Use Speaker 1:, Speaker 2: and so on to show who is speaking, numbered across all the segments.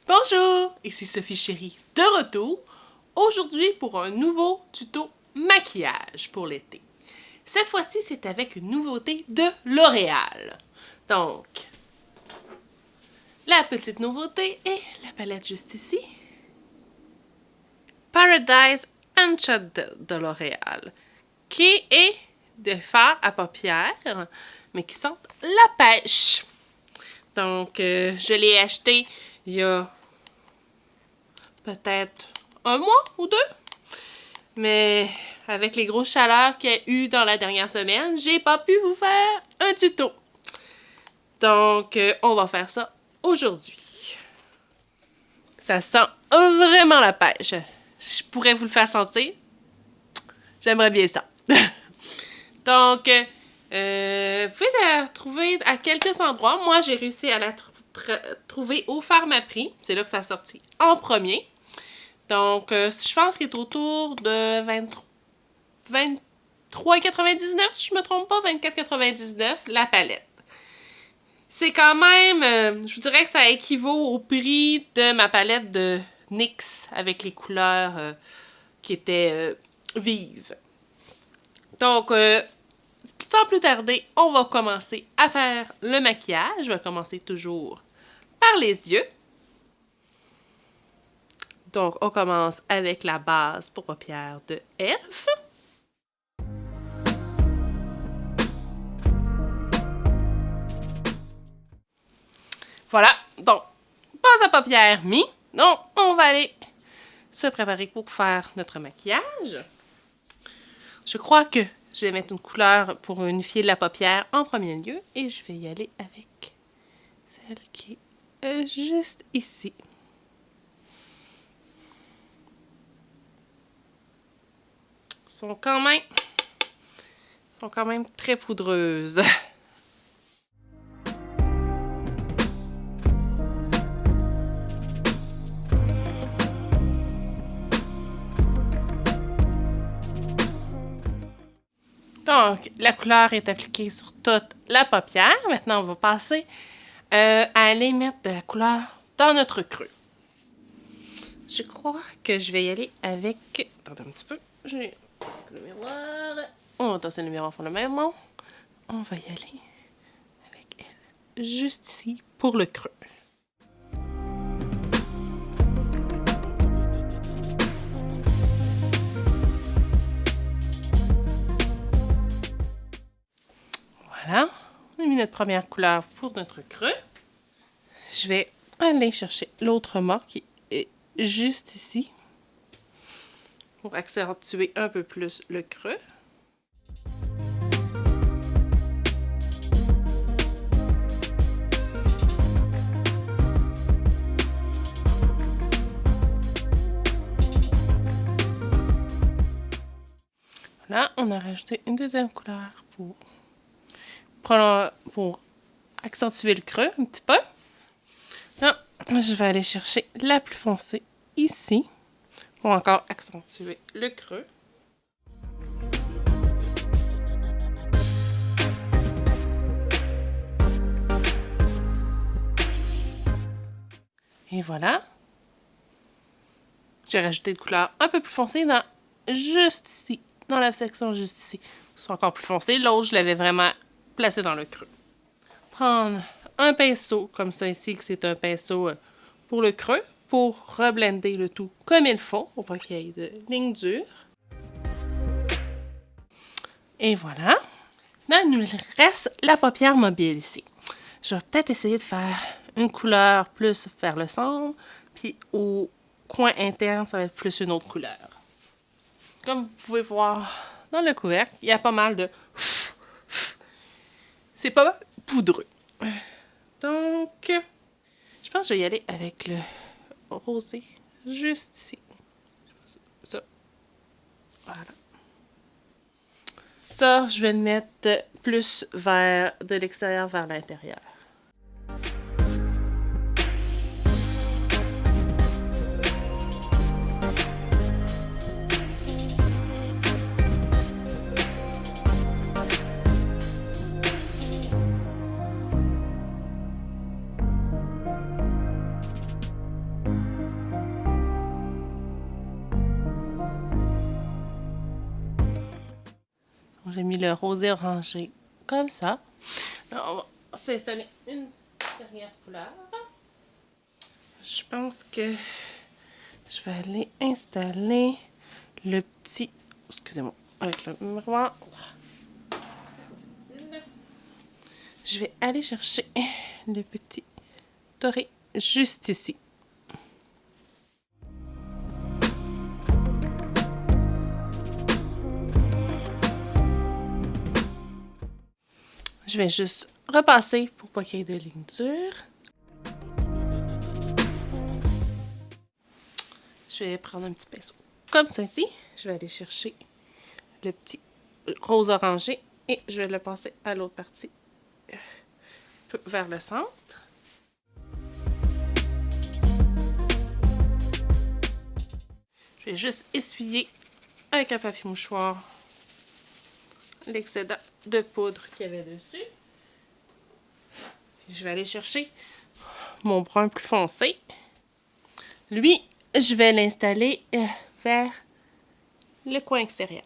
Speaker 1: Bonjour, ici Sophie Chérie de retour, aujourd'hui pour un nouveau tuto maquillage pour l'été. Cette fois-ci, c'est avec une nouveauté de L'Oréal. Donc, la petite nouveauté est la palette juste ici. Paradise Enchanted de L'Oréal, qui est des fards à paupières, mais qui sentent la pêche. Donc, je l'ai acheté il y a peut-être un mois ou deux. Mais avec les grosses chaleurs qu'il y a eu dans la dernière semaine, j'ai pas pu vous faire un tuto. Donc, on va faire ça aujourd'hui. Ça sent vraiment la pêche. Je pourrais vous le faire sentir. J'aimerais bien ça. Donc, vous pouvez la trouver à quelques endroits. Moi, j'ai réussi à la trouver au Pharmaprix. C'est là que ça a sorti en premier. Donc, je pense qu'il est autour de 23,99, si je ne me trompe pas, 24,99 la palette. C'est quand même, je dirais que ça équivaut au prix de ma palette de NYX avec les couleurs qui étaient vives. Donc, sans plus tarder, on va commencer à faire le maquillage. Je vais commencer toujours par les yeux. Donc, on commence avec la base pour paupières de Elf. Voilà. Donc, base à paupières mis. Donc, on va aller se préparer pour faire notre maquillage. Je crois que je vais mettre une couleur pour unifier la paupière en premier lieu. Et je vais y aller avec celle qui est juste ici. Sont quand même très poudreuses. Donc, la couleur est appliquée sur toute la paupière. Maintenant, on va passer à aller mettre de la couleur dans notre creux. Je crois que je vais y aller avec... Attendez un petit peu. J'ai le miroir. On va tasser le miroir pour le même mot. On va y aller avec elle juste ici pour le creux. Voilà. On a mis notre première couleur pour notre creux. Je vais aller chercher l'autre mât qui est juste ici pour accentuer un peu plus le creux. Voilà, on a rajouté une deuxième couleur pour accentuer le creux un petit peu. Là, je vais aller chercher la plus foncée ici pour encore accentuer le creux. Et voilà. J'ai rajouté une couleur un peu plus foncée juste ici, dans la section juste ici. C'est encore plus foncé. L'autre, je l'avais vraiment placé dans le creux. Prendre un pinceau, comme ça ici, que c'est un pinceau pour le creux, pour reblender le tout comme il faut, pour pas qu'il y ait de lignes dures. Et voilà. Là, il nous reste la paupière mobile ici. Je vais peut-être essayer de faire une couleur plus vers le centre, puis au coin interne, ça va être plus une autre couleur. Comme vous pouvez voir dans le couvercle, il y a pas mal de... C'est pas mal poudreux. Donc, je pense que je vais y aller avec le rosé juste ici. Ça. Voilà. Ça, je vais le mettre plus de l'extérieur vers l'intérieur. j'ai mis le rosé orangé comme ça. Là, on va s'installer une dernière couleur. Je pense que je vais aller installer le petit... Excusez-moi, avec le miroir. Je vais aller chercher le petit doré juste ici. Je vais juste repasser pour pas qu'il y ait de lignes dures. Je vais prendre un petit pinceau comme ceci. Je vais aller chercher le petit rose orangé et je vais le passer à l'autre partie, un peu vers le centre. Je vais juste essuyer avec un papier mouchoir l'excédent de poudre qu'il y avait dessus. Puis je vais aller chercher mon brun plus foncé. Lui, je vais l'installer vers le coin extérieur.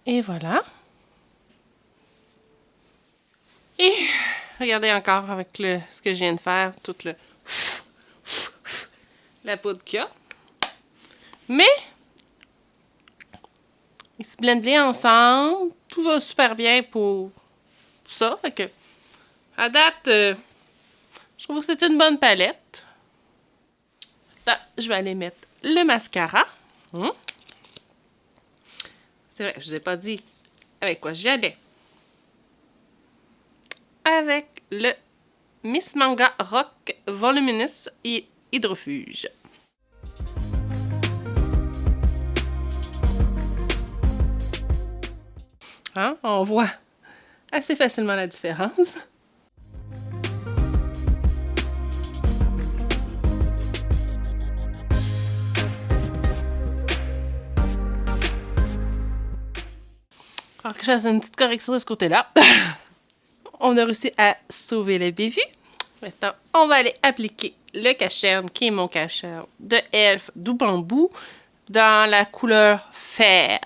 Speaker 1: Et voilà. Et regardez encore avec ce que je viens de faire, toute la poudre qu'il y a. Mais, ils se blendent bien ensemble. Tout va super bien pour ça. Fait que, à date, je trouve que c'est une bonne palette. Là, je vais aller mettre le mascara. C'est vrai, je ne vous ai pas dit avec quoi j'y allais. Avec le Miss Manga Rock Voluminous et Hydrofuge. Hein? On voit assez facilement la différence. Alors que je fasse une petite correction de ce côté-là. On a réussi à sauver la bévue. Maintenant, on va aller appliquer le cache-cerne, qui est mon cache-cerne de Elf Doux Bambou, dans la couleur fer.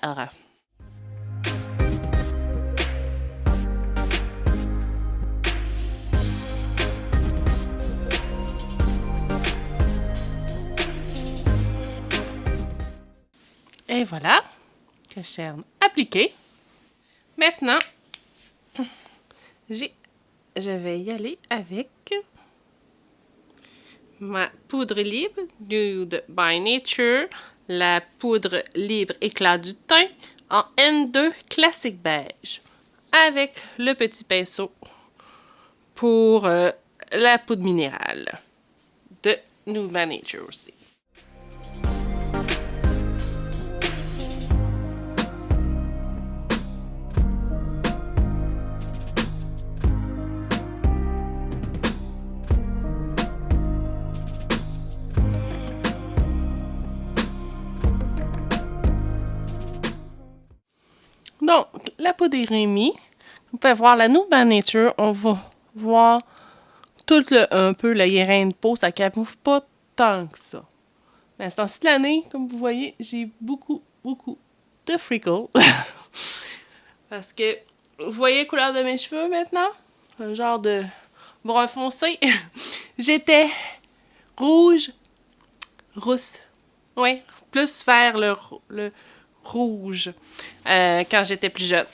Speaker 1: Et voilà, cache-cerne appliqué. Maintenant, je vais y aller avec ma poudre libre Nude by Nature, la poudre libre éclat du teint en N2 classique beige, avec le petit pinceau pour la poudre minérale de Nude by Nature aussi. Donc, la poudre est remise. Vous pouvez voir la Nude by Nature. On va voir tout un peu le grain de peau. Ça ne camoufle pas tant que ça. Mais à ce temps-ci de l'année, comme vous voyez, j'ai beaucoup de freckles. Parce que, vous voyez la couleur de mes cheveux maintenant? Un genre de brun foncé. J'étais rousse. Oui, plus vers le rouge quand j'étais plus jeune.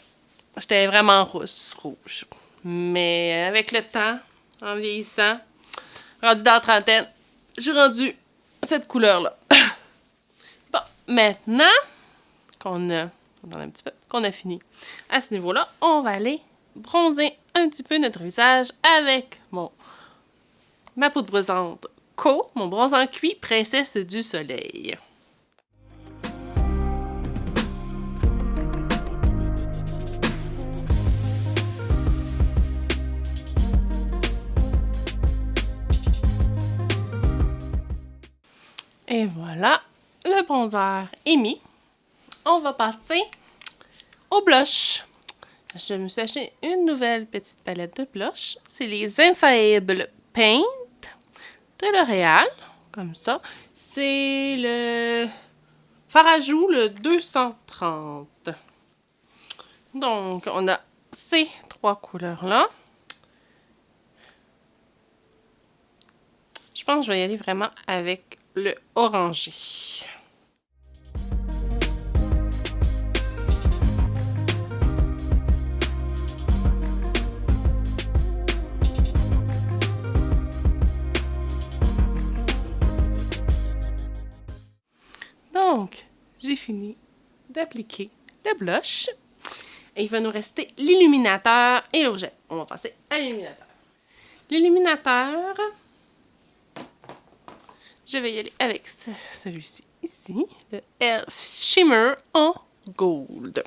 Speaker 1: J'étais vraiment rouge. Mais avec le temps, en vieillissant, rendu dans la trentaine, j'ai rendu cette couleur-là. Bon, maintenant qu'on a fini à ce niveau-là, on va aller bronzer un petit peu notre visage avec ma poudre bronzante Co, mon bronzant cuit Princesse du Soleil. Et voilà, le bronzer est mis. On va passer au blush. Je me suis acheté une nouvelle petite palette de blush. C'est les Infallible Paint de L'Oréal, comme ça. C'est le Farajou, le 230. Donc, on a ces 3 couleurs-là. Je pense que je vais y aller vraiment avec le orangé. Donc, j'ai fini d'appliquer le blush. Et il va nous rester l'illuminateur et le rouge. On va passer à l'illuminateur. L'illuminateur, je vais y aller avec celui-ci ici, le e.l.f. Shimmer en gold.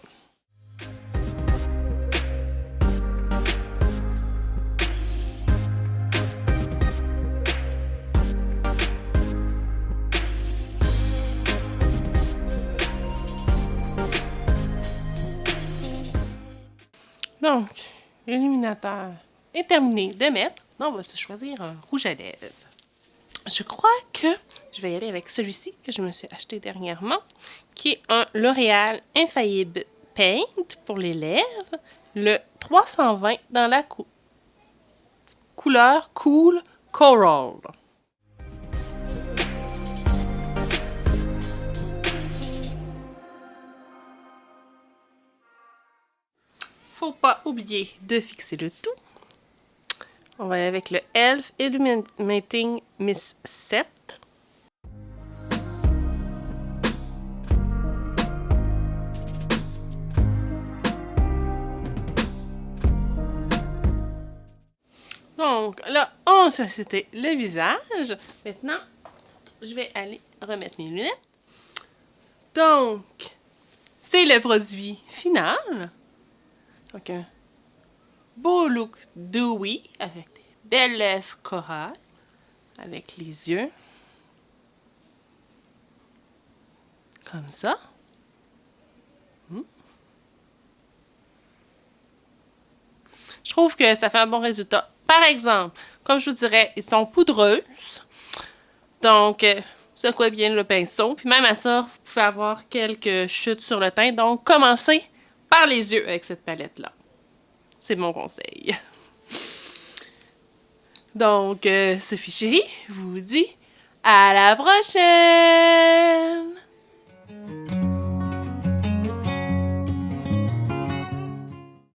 Speaker 1: Donc, l'illuminateur est terminé de mettre. Là, on va choisir un rouge à lèvres. Je crois que je vais y aller avec celui-ci que je me suis acheté dernièrement, qui est un L'Oréal Infaillible Paint pour les lèvres, le 320 dans la couleur Cool Coral. Faut pas oublier de fixer le tout. On va aller avec le e.l.f. Illuminating Mist Set. Donc là, ça c'était le visage. Maintenant, je vais aller remettre mes lunettes. Donc, c'est le produit final. Donc, un beau look dewy avec des belles lèvres corail, avec les yeux. Comme ça. Je trouve que ça fait un bon résultat. Par exemple, comme je vous dirais, ils sont poudreuses. Donc, secouez bien le pinceau. Puis même à ça, vous pouvez avoir quelques chutes sur le teint. Donc, commencez par les yeux avec cette palette-là. C'est mon conseil. Donc, Sophie Chérie vous dit à la prochaine!